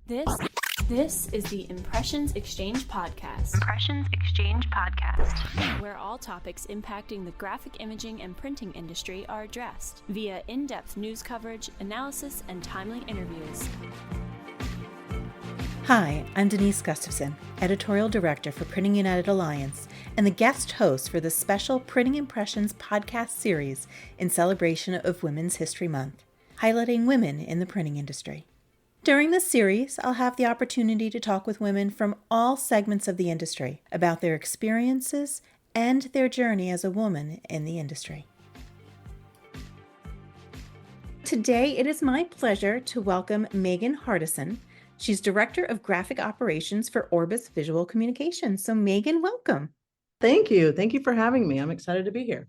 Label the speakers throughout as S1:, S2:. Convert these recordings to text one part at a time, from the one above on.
S1: This this is the Impressions Exchange Podcast.
S2: Impressions Exchange Podcast.
S1: Where all topics impacting the graphic imaging and printing industry are addressed via in-depth news coverage, analysis, and timely interviews.
S3: Hi, I'm Denise Gustafson, Editorial Director for Printing United Alliance, and the guest host for the special Printing Impressions podcast series in celebration of Women's History Month, highlighting women in the printing industry. During this series, I'll have the opportunity to talk with women from all segments of the industry about their experiences and their journey as a woman in the industry. Today, it is my pleasure to welcome Megan Hardison. She's Director of Graphic Operations for Orbis Visual Communications. So Megan, welcome.
S4: Thank you. Thank you for having me. I'm excited to be here.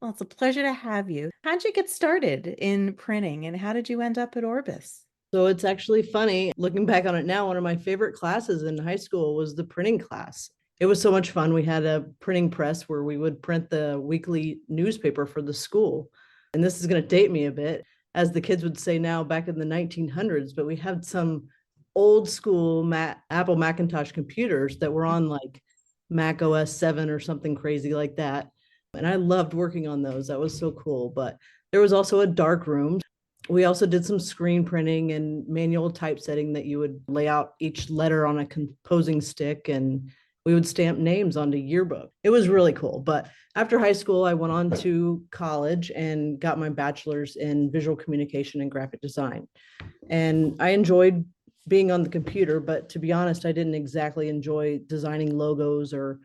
S3: Well, it's a pleasure to have you. How'd you get started in printing and how did you end up at Orbis?
S4: So it's actually funny, looking back on it now, one of my favorite classes in high school was the printing class. It was so much fun. We had a printing press where we would print the weekly newspaper for the school. And this is going to date me a bit, as the kids would say now, back in the 1900s, but we had some old school Apple Macintosh computers that were on like Mac OS 7 or something crazy like that. And I loved working on those. That was so cool. But there was also a dark room. We also did some screen printing and manual typesetting that you would lay out each letter on a composing stick, and we would stamp names onto yearbook. It was really cool. But after high school, I went on to college and got my bachelor's in visual communication and graphic design. And I enjoyed being on the computer, but to be honest, I didn't exactly enjoy designing logos or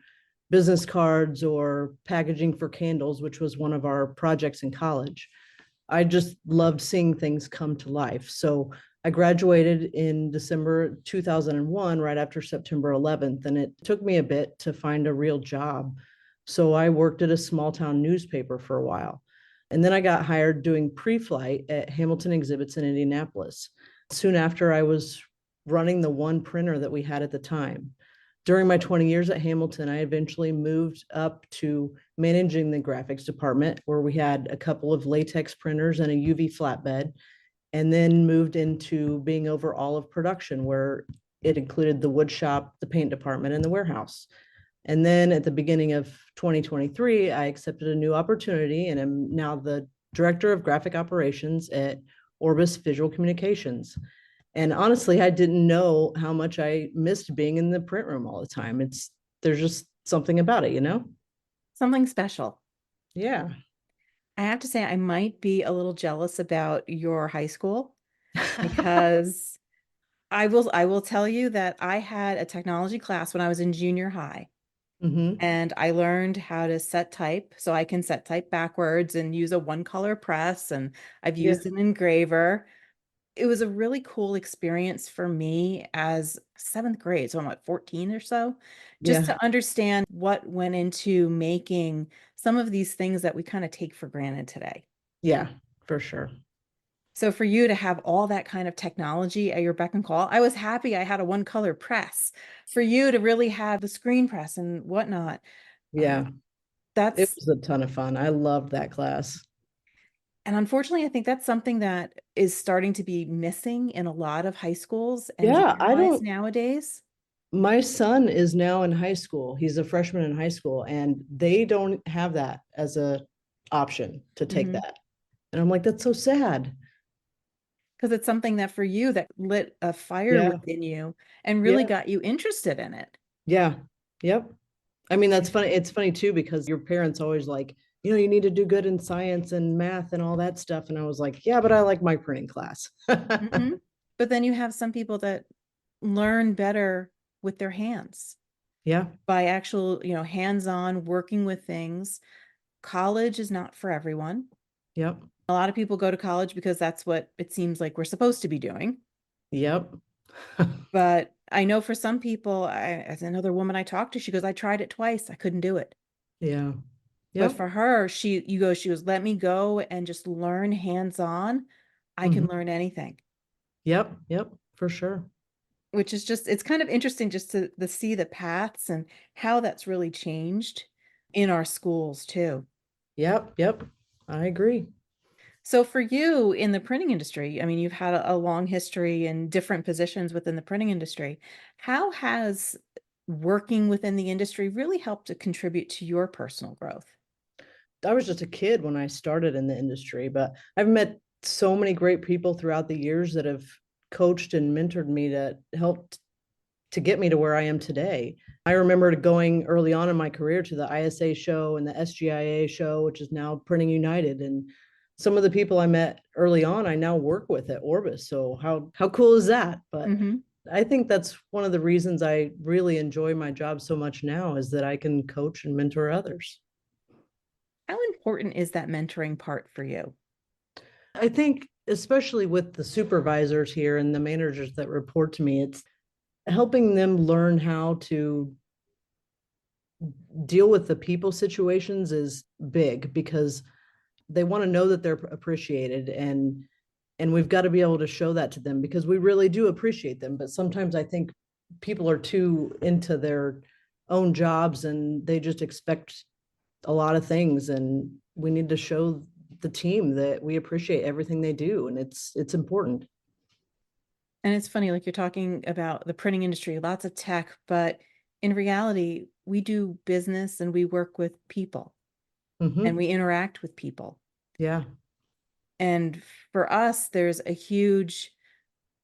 S4: business cards or packaging for candles, which was one of our projects in college. I just loved seeing things come to life. So I graduated in December 2001, right after September 11th, and it took me a bit to find a real job. So I worked at a small town newspaper for a while. And then I got hired doing pre-flight at Hamilton Exhibits in Indianapolis. Soon after, I was running the one printer that we had at the time. During my 20 years at Hamilton, I eventually moved up to managing the graphics department, where we had a couple of latex printers and a UV flatbed, and then moved into being over all of production, where it included the wood shop, the paint department, and the warehouse. And then at the beginning of 2023, I accepted a new opportunity and am now the Director of Graphic Operations at Orbis Visual Communications. And honestly, I didn't know how much I missed being in the print room all the time. There's just something about it, you know?
S3: Something special.
S4: Yeah.
S3: I have to say, I might be a little jealous about your high school because I will tell you that I had a technology class when I was in junior high.
S4: Mm-hmm.
S3: And I learned how to set type. So I can set type backwards and use a one color press. And I've used an engraver. It was a really cool experience for me as seventh grade. So I'm like 14 or so, just to understand what went into making some of these things that we kind of take for granted today.
S4: Yeah, for sure.
S3: So for you to have all that kind of technology at your beck and call, I was happy I had a one color press. For you to really have the screen press and whatnot.
S4: Yeah.
S3: It
S4: was a ton of fun. I loved that class.
S3: And unfortunately, I think that's something that is starting to be missing in a lot of high schools and nowadays.
S4: My son is now in high school. He's a freshman in high school, and they don't have that as a option to take that. And I'm like, that's so sad.
S3: Because it's something that for you that lit a fire within you and really got you interested in it.
S4: Yeah. Yep. I mean, that's funny. It's funny too, because your parents always like, you need to do good in science and math and all that stuff. And I was like, yeah, but I like my printing class.
S3: But then you have some people that learn better with their hands.
S4: Yeah.
S3: By actual, hands-on working with things. College is not for everyone.
S4: Yep.
S3: A lot of people go to college because that's what it seems like we're supposed to be doing.
S4: Yep.
S3: But I know for some people, as another woman I talked to, she goes, I tried it twice. I couldn't do it.
S4: Yeah. Yep.
S3: But for her, she goes, let me go and just learn hands-on. I can learn anything.
S4: Yep. Yep. For sure.
S3: Which is it's kind of interesting just to see the paths and how that's really changed in our schools too.
S4: Yep. Yep. I agree.
S3: So for you in the printing industry, I mean, you've had a long history in different positions within the printing industry. How has working within the industry really helped to contribute to your personal growth?
S4: I was just a kid when I started in the industry, but I've met so many great people throughout the years that have coached and mentored me that helped to get me to where I am today. I remember going early on in my career to the ISA show and the SGIA show, which is now Printing United. And some of the people I met early on, I now work with at Orbis. So how cool is that? But
S3: Hmm.
S4: I think that's one of the reasons I really enjoy my job so much now is that I can coach and mentor others.
S3: How important is that mentoring part for you?
S4: I think, especially with the supervisors here and the managers that report to me, it's helping them learn how to deal with the people situations is big because they want to know that they're appreciated, and we've got to be able to show that to them because we really do appreciate them. But sometimes I think people are too into their own jobs and they just expect a lot of things, and we need to show the team that we appreciate everything they do, and it's important.
S3: And it's funny, like you're talking about the printing industry, lots of tech, but in reality, we do business and we work with people and
S4: Hmm.
S3: we interact with people.
S4: Yeah.
S3: And for us, there's a huge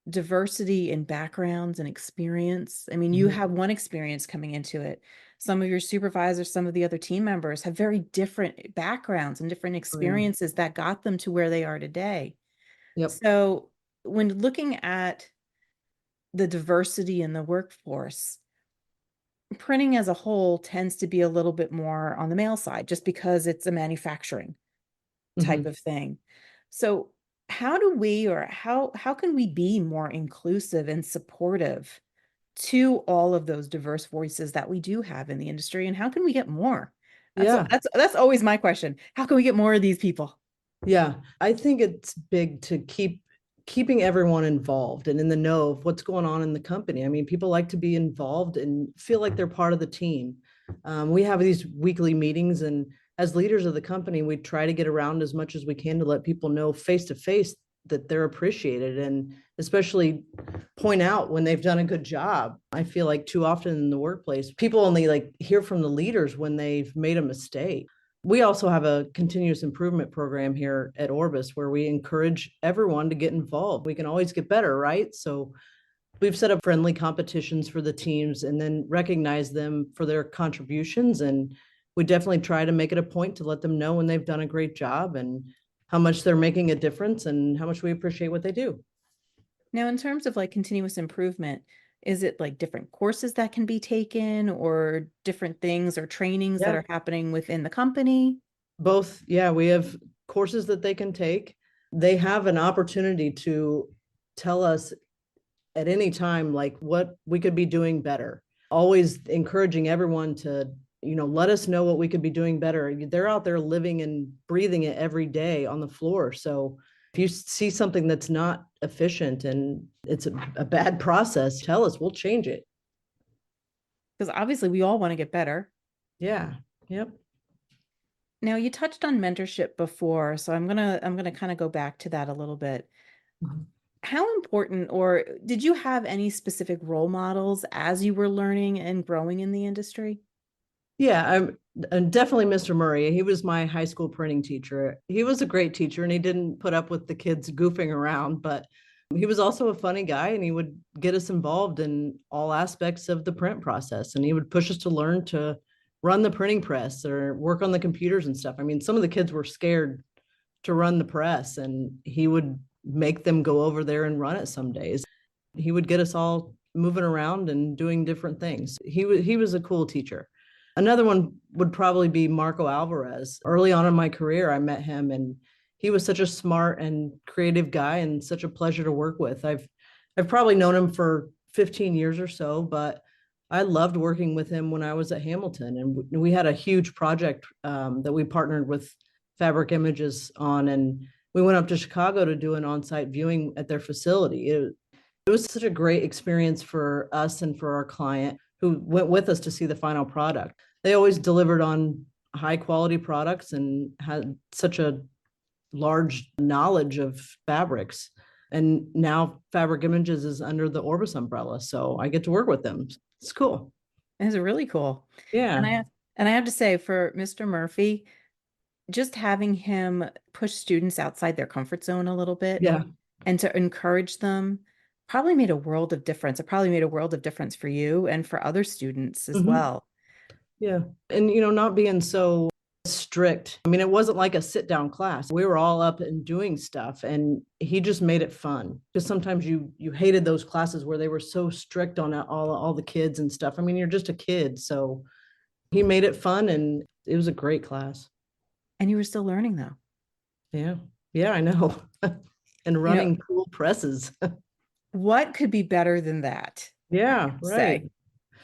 S3: diversity in backgrounds and experience. I mean, you
S4: Mhm.
S3: have one experience coming into it. Some of your supervisors, some of the other team members have very different backgrounds and different
S4: Oh, yeah.
S3: experiences that got them to where they are today.
S4: Yep.
S3: So, when looking at the diversity in the workforce, printing as a whole tends to be a little bit more on the male side just because it's a manufacturing type
S4: Hmm.
S3: of thing. So how do we or how can we be more inclusive and supportive to all of those diverse voices that we do have in the industry, and how can we get more?
S4: Yeah.
S3: That's always my question. How can we get more of these people?
S4: Yeah, I think it's big to keeping everyone involved and in the know of what's going on in the company. I mean, people like to be involved and feel like they're part of the team. We have these weekly meetings, and as leaders of the company, we try to get around as much as we can to let people know face to face that they're appreciated, and especially point out when they've done a good job. I feel like too often in the workplace, people only like hear from the leaders when they've made a mistake. We also have a continuous improvement program here at Orbis where we encourage everyone to get involved. We can always get better, right? So we've set up friendly competitions for the teams and then recognize them for their contributions. And we definitely try to make it a point to let them know when they've done a great job and how much they're making a difference and how much we appreciate what they do.
S3: Now, in terms of like continuous improvement, is it like different courses that can be taken or different things or trainings that
S4: Yeah,
S3: are happening within the company?
S4: both. Yeah, we have courses that they can take. They have an opportunity to tell us at any time like what we could be doing better, always encouraging everyone to let us know what we could be doing better. They're out there living and breathing it every day on the floor, so if you see something that's not efficient and it's a bad process, tell us, we'll change it.
S3: Because obviously we all want to get better.
S4: Yeah. Yep.
S3: Now, you touched on mentorship before, so I'm gonna kind of go back to that a little bit. How important, or did you have any specific role models as you were learning and growing in the industry?
S4: Yeah, I'm definitely Mr. Murray. He was my high school printing teacher. He was a great teacher and he didn't put up with the kids goofing around, but he was also a funny guy and he would get us involved in all aspects of the print process. And he would push us to learn to run the printing press or work on the computers and stuff. I mean, some of the kids were scared to run the press and he would make them go over there and run it some days. He would get us all moving around and doing different things. He was a cool teacher. Another one would probably be Marco Alvarez. Early on in my career, I met him and he was such a smart and creative guy and such a pleasure to work with. I've probably known him for 15 years or so, but I loved working with him when I was at Hamilton, and we had a huge project that we partnered with Fabric Images on, and we went up to Chicago to do an on-site viewing at their facility. It was such a great experience for us and for our client who went with us to see the final product. They always delivered on high quality products and had such a large knowledge of fabrics. And now Fabric Images is under the Orbis umbrella. So I get to work with them. It's cool.
S3: It's really cool. And
S4: Yeah.
S3: I have to say, for Mr. Murphy, just having him push students outside their comfort zone a little bit
S4: Yeah.
S3: and to encourage them probably made a world of difference. It probably made a world of difference for you and for other students as
S4: Mhm.
S3: well.
S4: Yeah. And, not being so strict. I mean, it wasn't like a sit down class. We were all up and doing stuff, and he just made it fun. Because sometimes you hated those classes where they were so strict on all the kids and stuff. I mean, you're just a kid. So he made it fun, and it was a great class.
S3: And you were still learning though.
S4: Yeah. Yeah, I know. And
S3: You know,
S4: running cool presses.
S3: what could be better than that?
S4: Yeah, right.
S3: Say.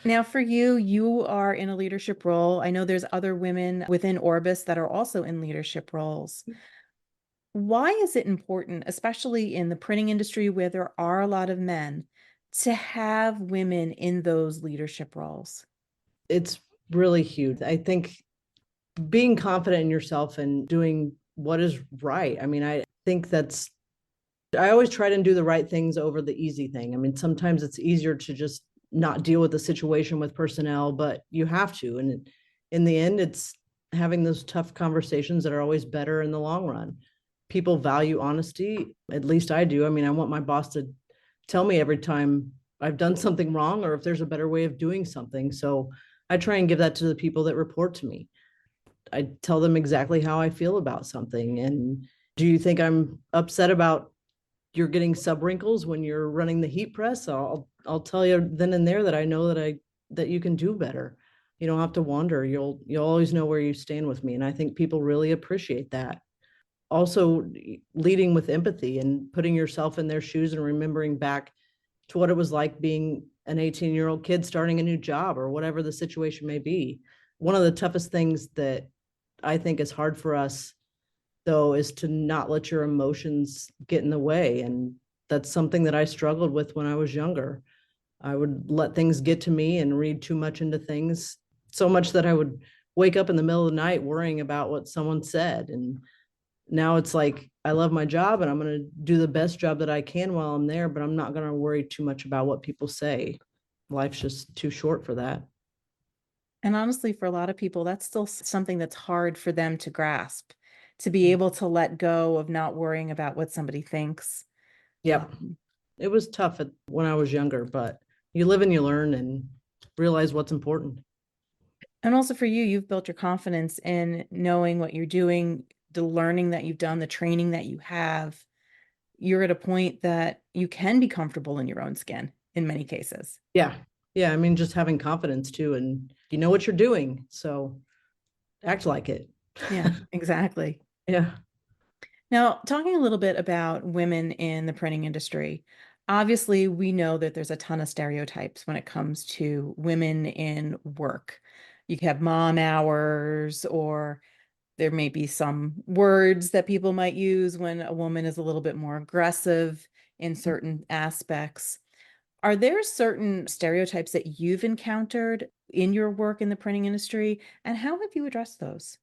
S3: Now, for you, you are in a leadership role. I know there's other women within Orbis that are also in leadership roles. Why is it important, especially in the printing industry where there are a lot of men, to have women in those leadership roles?
S4: It's really huge. I think being confident in yourself and doing what is right. I mean, I think I always try to do the right things over the easy thing. I mean, sometimes it's easier to just not deal with the situation with personnel, but you have to. And in the end, it's having those tough conversations that are always better in the long run. People value honesty. At least I do. I mean, I want my boss to tell me every time I've done something wrong or if there's a better way of doing something. So I try and give that to the people that report to me. I tell them exactly how I feel about something. And do you think I'm upset about you're getting sub wrinkles when you're running the heat press? I'll tell you then and there that I know that you can do better. You don't have to wonder. You'll always know where you stand with me. And I think people really appreciate that. Also leading with empathy and putting yourself in their shoes and remembering back to what it was like being an 18-year-old kid starting a new job or whatever the situation may be. One of the toughest things that I think is hard for us though is to not let your emotions get in the way. And that's something that I struggled with when I was younger. I would let things get to me and read too much into things, so much that I would wake up in the middle of the night worrying about what someone said. And now it's like, I love my job and I'm going to do the best job that I can while I'm there, but I'm not going to worry too much about what people say. Life's just too short for that.
S3: And honestly, for a lot of people, that's still something that's hard for them to grasp, to be able to let go of not worrying about what somebody thinks.
S4: Yep.
S3: Um,
S4: It was tough when I was younger, but you live and you learn and realize what's important.
S3: and also for you, you've built your confidence in knowing what you're doing, the learning that you've done, the training that you have. You're at a point that you can be comfortable in your own skin in many cases.
S4: Yeah. Yeah. I mean, just having confidence too, and you know what you're doing. So act like it.
S3: Yeah, exactly.
S4: Yeah.
S3: Now, talking a little bit about women in the printing industry, obviously, we know that there's a ton of stereotypes when it comes to women in work. You have mom hours, or there may be some words that people might use when a woman is a little bit more aggressive in certain aspects. Are there certain stereotypes that you've encountered in your work in the printing industry, and how have you addressed those?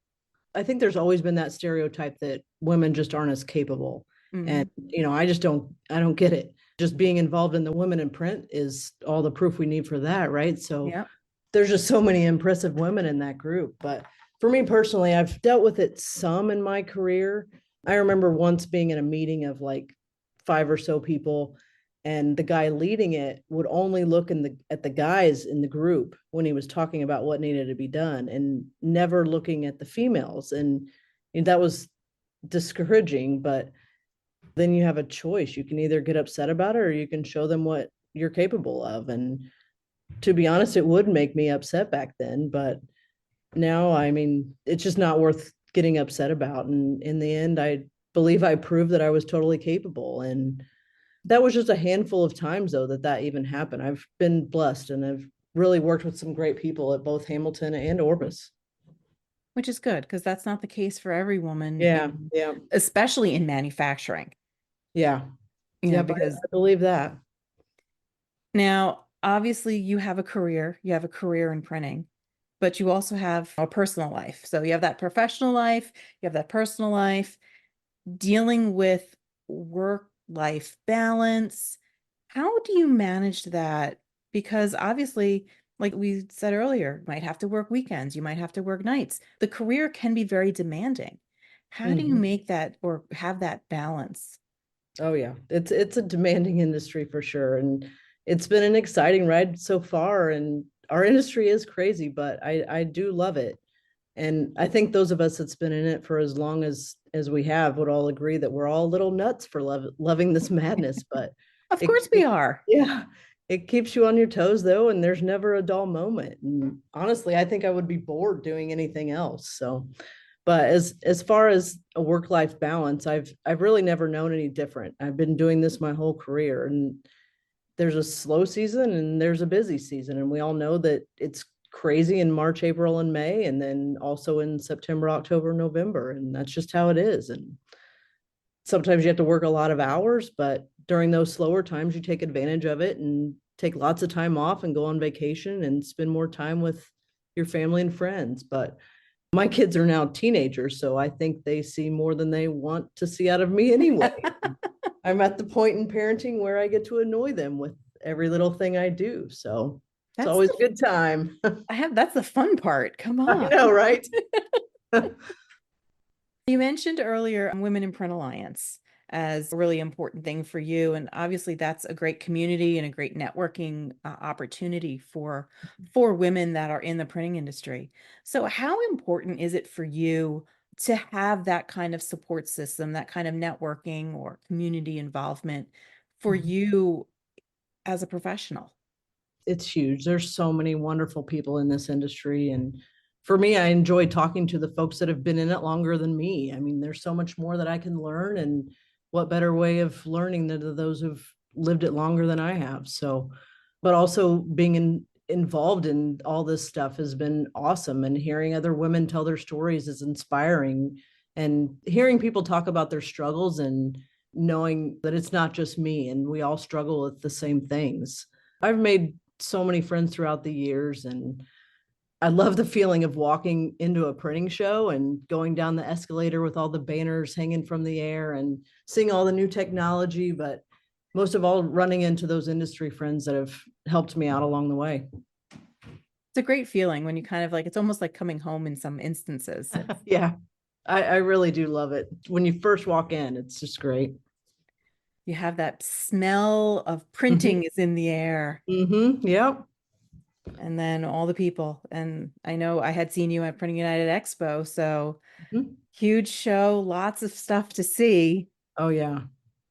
S4: I think there's always been that stereotype that women just aren't as capable. And,
S3: Mhm.
S4: I don't get it. Just being involved in the women in print is all the proof we need for that. Right. So
S3: Yeah.
S4: there's just so many impressive women in that group. But for me personally, I've dealt with it some in my career. I remember once being in a meeting of like five or so people, and the guy leading it would only look at the guys in the group when he was talking about what needed to be done and never looking at the females. And that was discouraging, but then you have a choice. You can either get upset about it or you can show them what you're capable of. And to be honest, it would make me upset back then, but now, I mean, it's just not worth getting upset about. And in the end, I believe I proved that I was totally capable. And that was just a handful of times, though, that even happened. I've been blessed and I've really worked with some great people at both Hamilton and Orbis.
S3: Which is good because that's not the case for every woman
S4: Yeah,
S3: in,
S4: yeah,
S3: especially in manufacturing,
S4: yeah, yeah. But
S3: because
S4: I believe that.
S3: now obviously you have a career in printing, but you also have a personal life. So you have that professional life, you have that personal life. dealing with work-life balance. How do you manage that? Because obviously, like we said earlier, you might have to work weekends, you might have to work nights. The career can be very demanding. How do you
S4: Mhm.
S3: make that or have that balance?
S4: Oh yeah, it's a demanding industry for sure, and it's been an exciting ride so far. And our industry is crazy, but I do love it. And I think those of us that's been in it for as long as we have would all agree that we're all a little nuts for loving this madness. But
S3: Of
S4: it,
S3: course we are.
S4: yeah, it keeps you on your toes though, and there's never a dull moment. And honestly, I think I would be bored doing anything else. So, but as far as a work-life balance, I've really never known any different. I've been doing this my whole career, and there's a slow season and there's a busy season, and we all know that it's crazy in March, April, and May, and then also in September, October, November, and that's just how it is. And sometimes you have to work a lot of hours, but during those slower times, you take advantage of it and take lots of time off and go on vacation and spend more time with your family and friends. But my kids are now teenagers, so I think they see more than they want to see out of me anyway. I'm at the point in parenting where I get to annoy them with every little thing I do. So it's
S3: That's
S4: always a good time.
S3: that's the fun part. Come
S4: I
S3: on.
S4: know, right?
S3: You mentioned earlier Women in Print Alliance as a really important thing for you. And obviously that's a great community and a great networking opportunity for women that are in the printing industry. So how important is it for you to have that kind of support system, that kind of networking or community involvement for you as a professional?
S4: It's huge. There's so many wonderful people in this industry. And for me, I enjoy talking to the folks that have been in it longer than me. I mean, there's so much more that I can learn. And what better way of learning than those who've lived it longer than I have? So, but also being involved in all this stuff has been awesome. And hearing other women tell their stories is inspiring. And hearing people talk about their struggles and knowing that it's not just me and we all struggle with the same things. I've made so many friends throughout the years, and I love the feeling of walking into a printing show and going down the escalator with all the banners hanging from the air and seeing all the new technology, but most of all running into those industry friends that have helped me out along the way.
S3: It's a great feeling when you kind of like, it's almost like coming home in some instances.
S4: Yeah, I really do love it. When you first walk in, it's just great.
S3: You have that smell of printing is in the air.
S4: Mm-hmm. Yep.
S3: And then all the people. And I know I had seen you at Printing United Expo, so
S4: Mhm.
S3: huge show, lots of stuff to see.
S4: Oh yeah,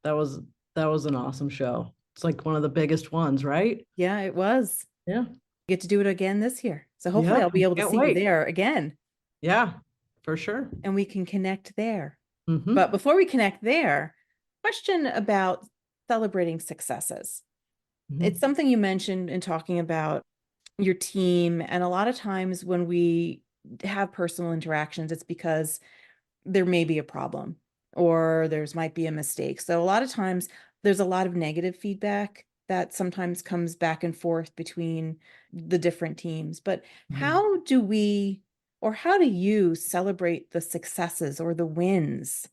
S4: that was that was an awesome show. It's like one of the biggest ones, right?
S3: Yeah, it was.
S4: Yeah.
S3: Get to do it again this year. So hopefully
S4: Yep.
S3: I'll be able to
S4: Can't
S3: see you
S4: wait.
S3: there again
S4: Yeah, for sure.
S3: and we can connect there. But
S4: Mm-hmm.
S3: before we connect there, question about celebrating successes. It's
S4: Mm-hmm.
S3: something you mentioned in talking about your team. And a lot of times when we have personal interactions, it's because there may be a problem or there's might be a mistake. So a lot of times there's a lot of negative feedback that sometimes comes back and forth between the different teams. But how do we or how do you celebrate the successes or the wins?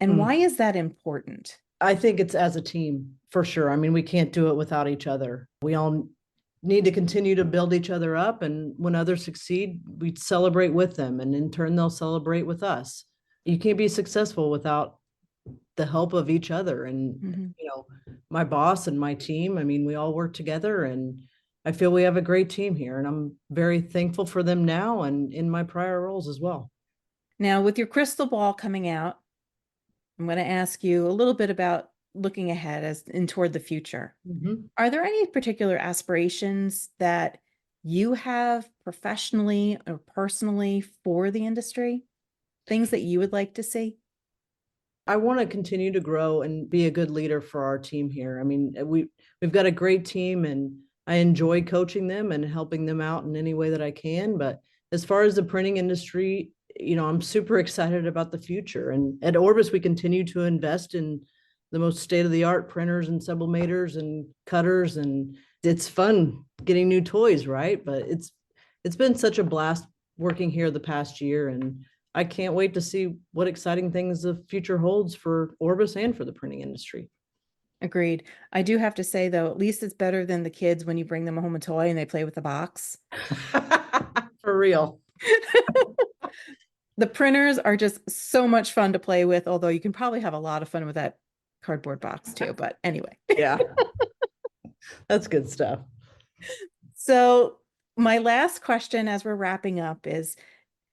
S3: And why
S4: Mm.
S3: is that important?
S4: I think it's as a team for sure. I mean, we can't do it without each other. We all need to continue to build each other up. And when others succeed, we celebrate with them. And in turn, they'll celebrate with us. You can't be successful without the help of each other. And,
S3: Mhm.
S4: my boss and my team, I mean, we all work together, and I feel we have a great team here. And I'm very thankful for them now and in my prior roles as well.
S3: Now, with your crystal ball coming out, I'm going to ask you a little bit about looking ahead as in toward the future.
S4: Mhm.
S3: Are there any particular aspirations that you have professionally or personally for the industry? Things that you would like to see?
S4: I want to continue to grow and be a good leader for our team here. I mean, we've got a great team, and I enjoy coaching them and helping them out in any way that I can. But as far as the printing industry, I'm super excited about the future. And at Orbis, we continue to invest in the most state-of-the-art printers and sublimators and cutters, and it's fun getting new toys, right? But it's been such a blast working here the past year, and I can't wait to see what exciting things the future holds for Orbis and for the printing industry.
S3: Agreed. I do have to say, though, at least it's better than the kids when you bring them home a toy and they play with the box.
S4: For real.
S3: The printers are just so much fun to play with, although you can probably have a lot of fun with that cardboard box too. But anyway.
S4: Yeah. That's good stuff.
S3: So my last question as we're wrapping up is,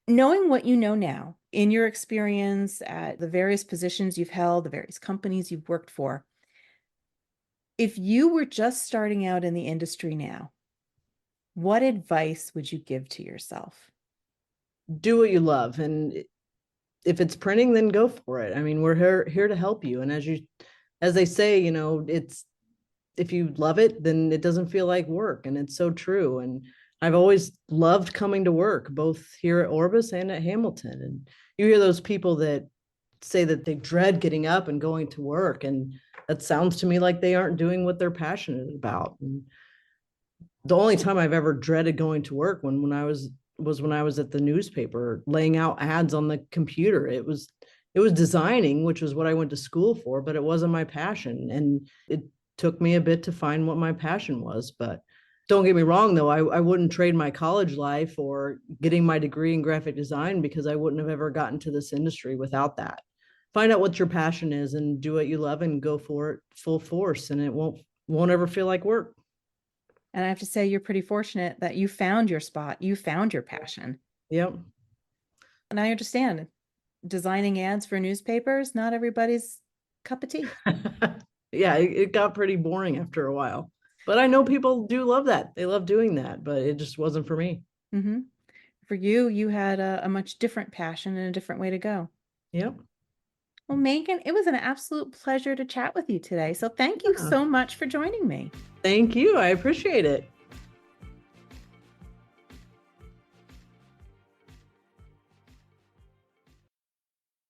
S3: knowing what you know now in your experience at the various positions you've held, the various companies you've worked for, if you were just starting out in the industry now, what advice would you give to yourself?
S4: Do what you love. And if it's printing, then go for it. I mean, we're here to help you. And as they say, it's, if you love it, then it doesn't feel like work. And it's so true. And I've always loved coming to work, both here at Orbis and at Hamilton. And you hear those people that say that they dread getting up and going to work. And that sounds to me like they aren't doing what they're passionate about. And the only time I've ever dreaded going to work when I was when I was at the newspaper laying out ads on the computer. It was designing, which was what I went to school for, but it wasn't my passion. And it took me a bit to find what my passion was. But don't get me wrong, though, I wouldn't trade my college life or getting my degree in graphic design, because I wouldn't have ever gotten to this industry without that. Find out what your passion is and do what you love and go for it full force, and it won't ever feel like work.
S3: And I have to say, you're pretty fortunate that you found your spot. You found your passion.
S4: Yep.
S3: And I understand designing ads for newspapers, not everybody's cup of tea.
S4: Yeah, it got pretty boring after a while. But I know people do love that. They love doing that, but it just wasn't for me.
S3: Mm-hmm. For you, you had a much different passion and a different way to go.
S4: Yep.
S3: Well, Megan, it was an absolute pleasure to chat with you today. So thank you so much for joining me.
S4: Thank you. I appreciate it.